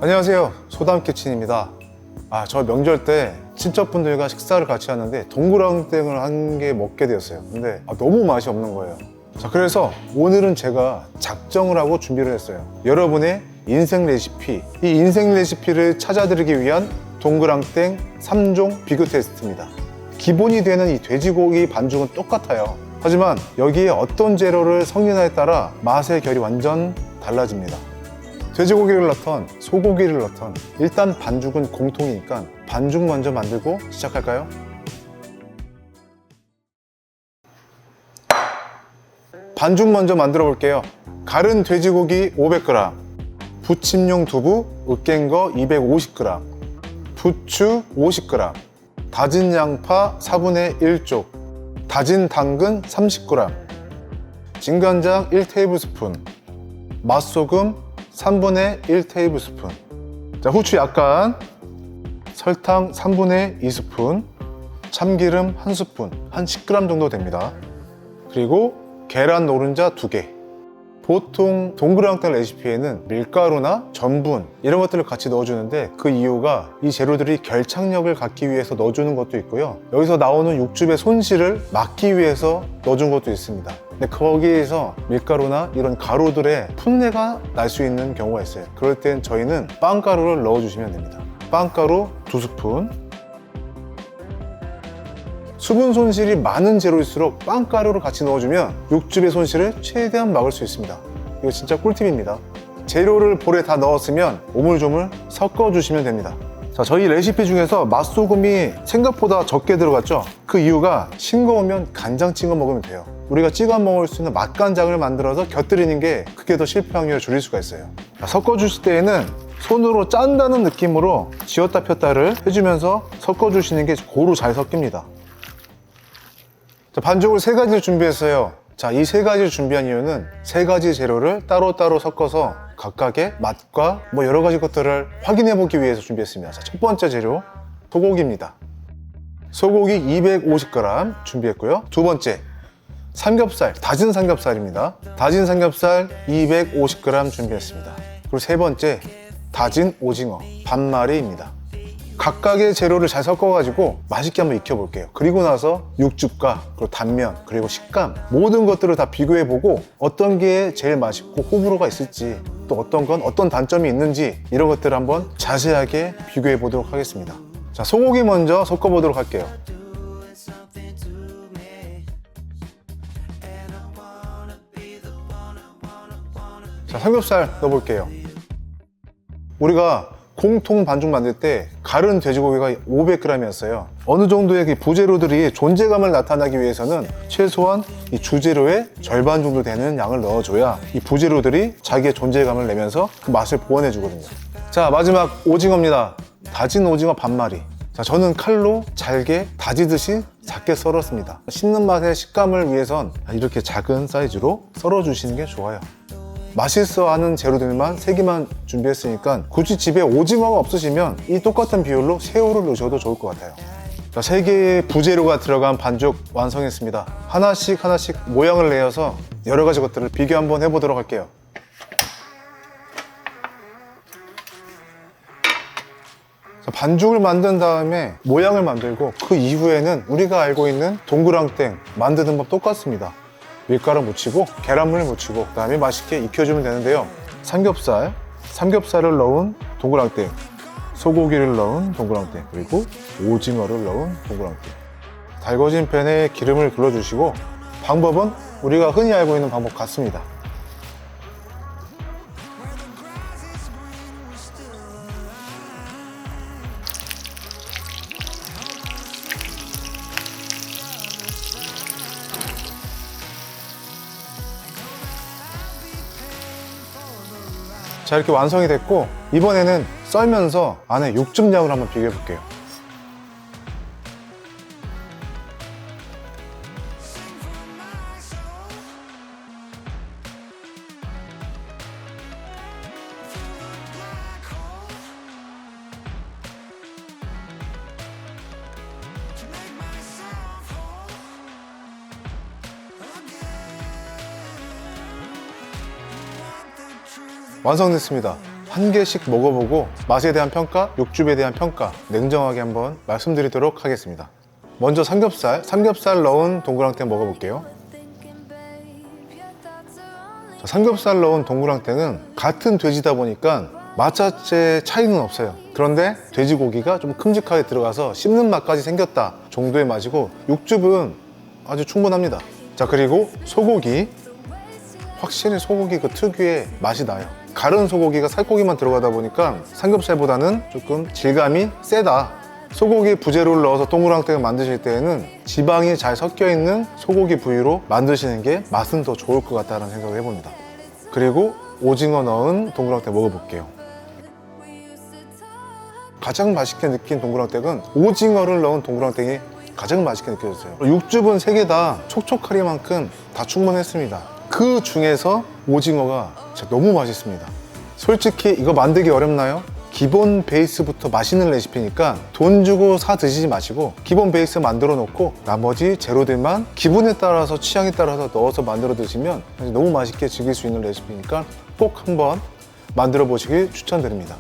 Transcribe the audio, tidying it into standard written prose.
안녕하세요, 소담키친입니다. 저 명절 때 친척분들과 식사를 같이 하는데 동그랑땡을 한 개 먹게 되었어요. 근데 너무 맛이 없는 거예요. 그래서 오늘은 제가 작정을 하고 준비를 했어요. 여러분의 인생 레시피, 이 인생 레시피를 찾아드리기 위한 동그랑땡 3종 비교 테스트입니다. 기본이 되는 이 돼지고기 반죽은 똑같아요. 하지만 여기에 어떤 재료를 섞느냐에 따라 맛의 결이 완전 달라집니다. 돼지고기를 넣던 소고기를 넣던 일단 반죽은 공통이니까 반죽 먼저 만들고 시작할까요? 반죽 먼저 만들어 볼게요. 갈은 돼지고기 500g, 부침용 두부 으깬 거 250g, 부추 50g, 다진 양파 4분의 1쪽, 다진 당근 30g, 진간장 1테이블스푼, 맛소금 3분의 1테이블스푼, 후추 약간, 설탕 3분의 2스푼, 참기름 1스푼, 한 10g 정도 됩니다. 그리고 계란 노른자 2개. 보통 동그랑땡 레시피에는 밀가루나 전분 이런 것들을 같이 넣어주는데 그 이유가 이 재료들이 결착력을 갖기 위해서 넣어주는 것도 있고요, 여기서 나오는 육즙의 손실을 막기 위해서 넣어준 것도 있습니다. 근데 거기에서 밀가루나 이런 가루들의 풋내가 날 수 있는 경우가 있어요. 그럴 땐 저희는 빵가루를 넣어주시면 됩니다. 빵가루 2스푼. 수분 손실이 많은 재료일수록 빵가루를 같이 넣어주면 육즙의 손실을 최대한 막을 수 있습니다. 이거 진짜 꿀팁입니다. 재료를 볼에 다 넣었으면 오물조물 섞어주시면 됩니다. 저희 레시피 중에서 맛소금이 생각보다 적게 들어갔죠? 그 이유가 싱거우면 간장 찍어 먹으면 돼요. 우리가 찍어 먹을 수 있는 맛간장을 만들어서 곁들이는 게 그게 더 실패 확률을 줄일 수가 있어요. 섞어주실 때에는 손으로 짠다는 느낌으로 쥐었다 폈다를 해주면서 섞어주시는 게 고루 잘 섞입니다. 반죽을 3가지를 준비했어요. 이 3가지를 준비한 이유는 3가지 재료를 따로따로 섞어서 각각의 맛과 여러 가지 것들을 확인해 보기 위해서 준비했습니다. 첫 번째 재료, 소고기입니다. 소고기 250g 준비했고요. 두 번째, 삼겹살, 다진 삼겹살입니다. 다진 삼겹살 250g 준비했습니다. 그리고 세 번째, 다진 오징어 반마리입니다. 각각의 재료를 잘 섞어가지고 맛있게 한번 익혀볼게요. 그리고 나서 육즙과 그리고 단면, 그리고 식감, 모든 것들을 다 비교해보고 어떤 게 제일 맛있고 호불호가 있을지, 또 어떤 건 어떤 단점이 있는지 이런 것들을 한번 자세하게 비교해보도록 하겠습니다. 소고기 먼저 섞어보도록 할게요. 삼겹살 넣어볼게요. 우리가 공통 반죽 만들 때 갈은 돼지고기가 500g이었어요. 어느 정도의 부재료들이 존재감을 나타나기 위해서는 최소한 이 주재료의 절반 정도 되는 양을 넣어줘야 이 부재료들이 자기의 존재감을 내면서 그 맛을 보완해 주거든요. 마지막 오징어입니다. 다진 오징어 반마리. 저는 칼로 잘게 다지듯이 작게 썰었습니다. 씹는 맛의 식감을 위해선 이렇게 작은 사이즈로 썰어주시는 게 좋아요. 맛있어하는 재료들만 3개만 준비했으니까 굳이 집에 오징어가 없으시면 이 똑같은 비율로 새우를 넣으셔도 좋을 것 같아요. 3개의 부재료가 들어간 반죽 완성했습니다. 하나씩 모양을 내어서 여러 가지 것들을 비교 한번 해보도록 할게요. 반죽을 만든 다음에 모양을 만들고 그 이후에는 우리가 알고 있는 동그랑땡 만드는 법 똑같습니다. 밀가루 묻히고 계란물 묻히고 그 다음에 맛있게 익혀주면 되는데요. 삼겹살을 넣은 동그랑땡, 소고기를 넣은 동그랑땡, 그리고 오징어를 넣은 동그랑땡. 달궈진 팬에 기름을 둘러주시고, 방법은 우리가 흔히 알고 있는 방법 같습니다. 이렇게 완성이 됐고, 이번에는 썰면서 안에 육즙량을 한번 비교해 볼게요. 완성됐습니다. 한 개씩 먹어보고 맛에 대한 평가, 육즙에 대한 평가 냉정하게 한번 말씀드리도록 하겠습니다. 먼저 삼겹살 넣은 동그랑땡 먹어볼게요. 자, 삼겹살 넣은 동그랑땡은 같은 돼지다 보니까 맛 자체 차이는 없어요. 그런데 돼지고기가 좀 큼직하게 들어가서 씹는 맛까지 생겼다 정도의 맛이고, 육즙은 아주 충분합니다. 자, 그리고 소고기, 확실히 소고기 그 특유의 맛이 나요. 가른 소고기가 살코기만 들어가다 보니까 삼겹살보다는 조금 질감이 세다. 소고기 부재료를 넣어서 동그랑땡을 만드실 때에는 지방이 잘 섞여 있는 소고기 부위로 만드시는 게 맛은 더 좋을 것 같다는 생각을 해봅니다. 그리고 오징어 넣은 동그랑땡 먹어볼게요. 가장 맛있게 느낀 동그랑땡은 오징어를 넣은 동그랑땡이 가장 맛있게 느껴졌어요. 육즙은 3개 다 촉촉하리만큼 다 충분했습니다. 그 중에서 오징어가 진짜 너무 맛있습니다. 솔직히 이거 만들기 어렵나요? 기본 베이스부터 맛있는 레시피니까 돈 주고 사 드시지 마시고 기본 베이스 만들어 놓고 나머지 재료들만 기분에 따라서 취향에 따라서 넣어서 만들어 드시면 너무 맛있게 즐길 수 있는 레시피니까 꼭 한번 만들어 보시길 추천드립니다.